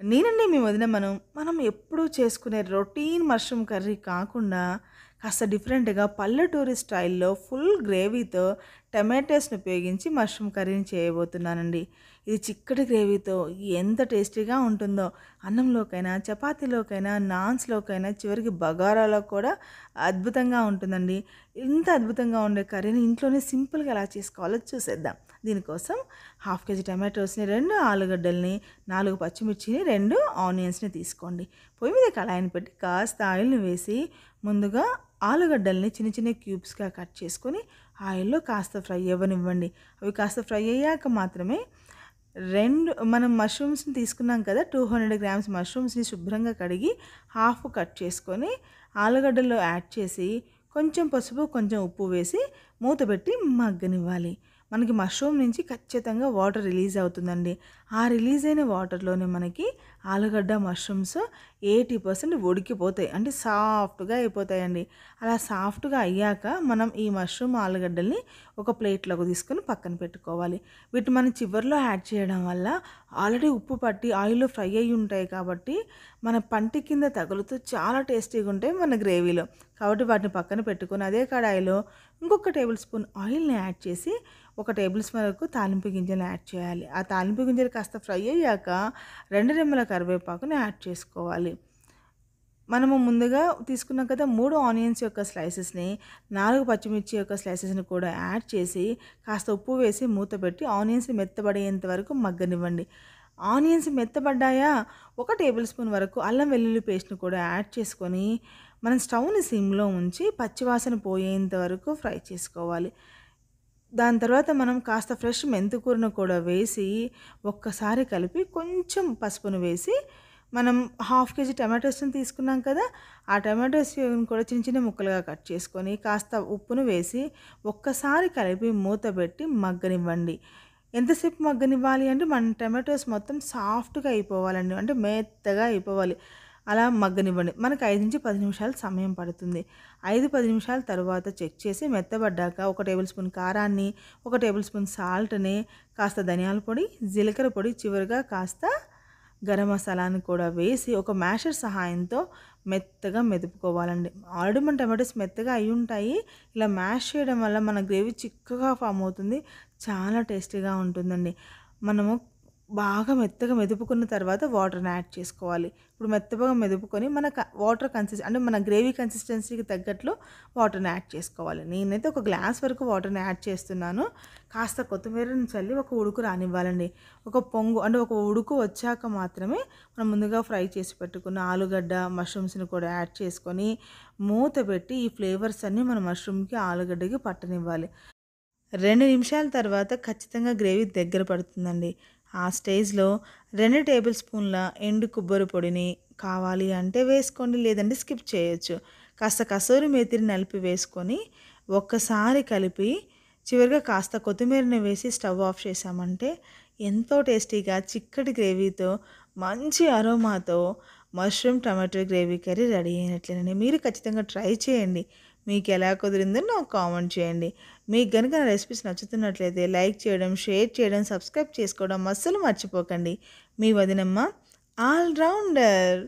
నేనండి మీ వదిన. మనం ఎప్పుడూ చేసుకునే రొటీన్ మష్రూమ్ కర్రీ కాకుండా కాస్త డిఫరెంట్‌గా పల్లెటూరి స్టైల్‌లో ఫుల్ గ్రేవీతో టమాటోస్‌ని ఉపయోగించి మష్రూమ్ కర్రీని చేయబోతున్నానండి. ఇది చిక్కటి గ్రేవీతో ఎంత టేస్టీగా ఉంటుందో అన్నంలోకైనా, చపాతీలోకైనా, నాన్స్‌లోకైనా చివరికి బగారాలో కూడా అద్భుతంగా ఉంటుందండి. ఇంత అద్భుతంగా ఉండే కర్రీని ఇంట్లోనే సింపుల్‌గా ఎలా చేసుకోవాలో చూసేద్దాం. దీనికోసం హాఫ్ కేజీ టమాటోస్‌ని, 2 ఆలుగడ్డల్ని, 4 పచ్చిమిర్చిని, 2 ఆనియన్స్‌ని తీసుకోండి. పొయ్యి మీద కళాయిని పెట్టి కాస్త ఆయిల్‌ని వేసి ముందుగా ఆలుగడ్డల్ని చిన్న చిన్న క్యూబ్స్‌గా కట్ చేసుకొని ఆయిల్‌లో కాస్త ఫ్రై అవ్వనివ్వండి. అవి కాస్త ఫ్రై అయ్యాక మాత్రమే మనం మష్రూమ్స్‌ని తీసుకున్నాం కదా! 200 గ్రామ్స్ మష్రూమ్స్‌ని శుభ్రంగా కడిగి హాఫ్ కట్ చేసుకొని ఆలుగడ్డల్లో యాడ్ చేసి కొంచెం పసుపు, కొంచెం ఉప్పు వేసి మూత పెట్టి మగ్గనివ్వాలి. మనకి మష్రూమ్ నుంచి ఖచ్చితంగా వాటర్ రిలీజ్ అవుతుందండి. ఆ రిలీజ్ అయిన వాటర్‌లోనే మనకి ఆలుగడ్డ, మష్రూమ్స్ 80% ఉడికిపోతాయి. అంటే సాఫ్ట్‌గా అయిపోతాయండి. అలా సాఫ్ట్‌గా అయ్యాక మనం ఈ మష్రూమ్, ఆలుగడ్డల్ని ఒక ప్లేట్‌లోకి తీసుకొని పక్కన పెట్టుకోవాలి. వీటిని మనం చివర్లో యాడ్ చేయడం వల్ల ఆల్రెడీ ఉప్పు పట్టి ఆయిల్‌లో ఫ్రై అయ్యి ఉంటాయి కాబట్టి మన పంటి కింద తగులుతూ చాలా టేస్టీగా ఉంటాయి మన గ్రేవీలో. కాబట్టి వాటిని పక్కన పెట్టుకొని అదే కడాయిలో ఇంకొక టేబుల్ స్పూన్ ఆయిల్‌ని యాడ్ చేసి ఒక టేబుల్ స్పూన్ వరకు తాలింపు గింజలు యాడ్ చేయాలి. ఆ తాలింపు గింజలు కాస్త ఫ్రై అయ్యాక 2 రెమ్మల కరివేపాకుని యాడ్ చేసుకోవాలి. మనము ముందుగా తీసుకున్నాం కదా 3 ఆనియన్స్ యొక్క స్లైసెస్‌ని, 4 పచ్చిమిర్చి యొక్క స్లైసెస్‌ని కూడా యాడ్ చేసి కాస్త ఉప్పు వేసి మూత పెట్టి ఆనియన్స్ మెత్తబడేంత వరకు మగ్గనివ్వండి. ఆనియన్స్ మెత్తబడ్డాయా, ఒక టేబుల్ స్పూన్ వరకు అల్లం వెల్లుల్లి పేస్ట్‌ని కూడా యాడ్ చేసుకొని మనం స్టవ్‌ని సిమ్‌లో ఉంచి పచ్చివాసన పోయేంత వరకు ఫ్రై చేసుకోవాలి. దాని తర్వాత మనం కాస్త ఫ్రెష్ మెంతికూరను కూడా వేసి ఒక్కసారి కలిపి కొంచెం పసుపును వేసి మనం హాఫ్ కేజీ టమాటోస్‌ని తీసుకున్నాం కదా! ఆ టమాటోస్‌ని కూడా చిన్న చిన్న ముక్కలుగా కట్ చేసుకొని కాస్త ఉప్పును వేసి ఒక్కసారి కలిపి మూత పెట్టి మగ్గనివ్వండి. ఎంతసేపు మగ్గనివ్వాలి అంటే మన టమాటోస్ మొత్తం సాఫ్ట్‌గా అయిపోవాలండి. అంటే మెత్తగా అయిపోవాలి. అలా మగ్గనివ్వండి. మనకు 5-10 నిమిషాలు సమయం పడుతుంది. 5-10 నిమిషాల తరువాత చెక్ చేసి మెత్తబడ్డాక ఒక టేబుల్ స్పూన్ కారాన్ని, ఒక టేబుల్ స్పూన్ సాల్ట్‌ని, కాస్త ధనియాల పొడి, జీలకర్ర పొడి, చివరగా కాస్త గరం మసాలాను కూడా వేసి ఒక మ్యాషర్ సహాయంతో మెత్తగా మెదుపుకోవాలండి. ఆల్రెడీ మన టమాటోస్ మెత్తగా అయ్యుంటాయి. ఇలా మ్యాష్ చేయడం వల్ల మన గ్రేవీ చిక్కగా ఫామ్ అవుతుంది. చాలా టేస్టీగా ఉంటుందండి. మనము బాగా మెత్తగా మెదుపుకున్న తర్వాత వాటర్‌ని యాడ్ చేసుకోవాలి. ఇప్పుడు మెత్తగా మెదుపుకొని మన వాటర్ అంటే మన గ్రేవీ కన్సిస్టెన్సీకి తగ్గట్లు వాటర్‌ని యాడ్ చేసుకోవాలి. నేనైతే ఒక గ్లాస్ వరకు వాటర్‌ని యాడ్ చేస్తున్నాను. కాస్త కొత్తిమీరని చల్లి ఒక ఉడుకు రానివ్వాలండి. ఒక పొంగు అంటే ఒక ఉడుకు వచ్చాక మాత్రమే మనం ముందుగా ఫ్రై చేసి పెట్టుకున్న ఆలుగడ్డ, మష్రూమ్స్‌ని కూడా యాడ్ చేసుకొని మూత పెట్టి ఈ ఫ్లేవర్స్ అన్నీ మన మష్రూమ్‌కి, ఆలుగడ్డకి పట్టనివ్వాలి. 2 నిమిషాల తర్వాత ఖచ్చితంగా గ్రేవీ దగ్గర పడుతుందండి. ఆ స్టేజ్‌లో 2 టేబుల్ స్పూన్ల ఎండు కొబ్బరి పొడిని కావాలి అంటే వేసుకోండి. లేదంటే స్కిప్ చేయొచ్చు. కాస్త కసూరి మేతిని నలిపి వేసుకొని ఒక్కసారి కలిపి చివరిగా కాస్త కొత్తిమీరని వేసి స్టవ్ ఆఫ్ చేశామంటే ఎంతో టేస్టీగా చిక్కటి గ్రేవీతో మంచి అరోమాతో mushroom tomato gravy curry ready అయినట్లేనండి. మీరు ఖచ్చితంగా ట్రై చేయండి. మీకు ఎలా కుదిరిందో నాకు కామెంట్ చేయండి. మీకు గనుక నా రెసిపీస్ నచ్చుతున్నట్లయితే లైక్ చేయడం, షేర్ చేయడం, సబ్స్క్రైబ్ చేసుకోవడం అస్సలు మర్చిపోకండి. మీ వదినమ్మ ఆల్ రౌండర్.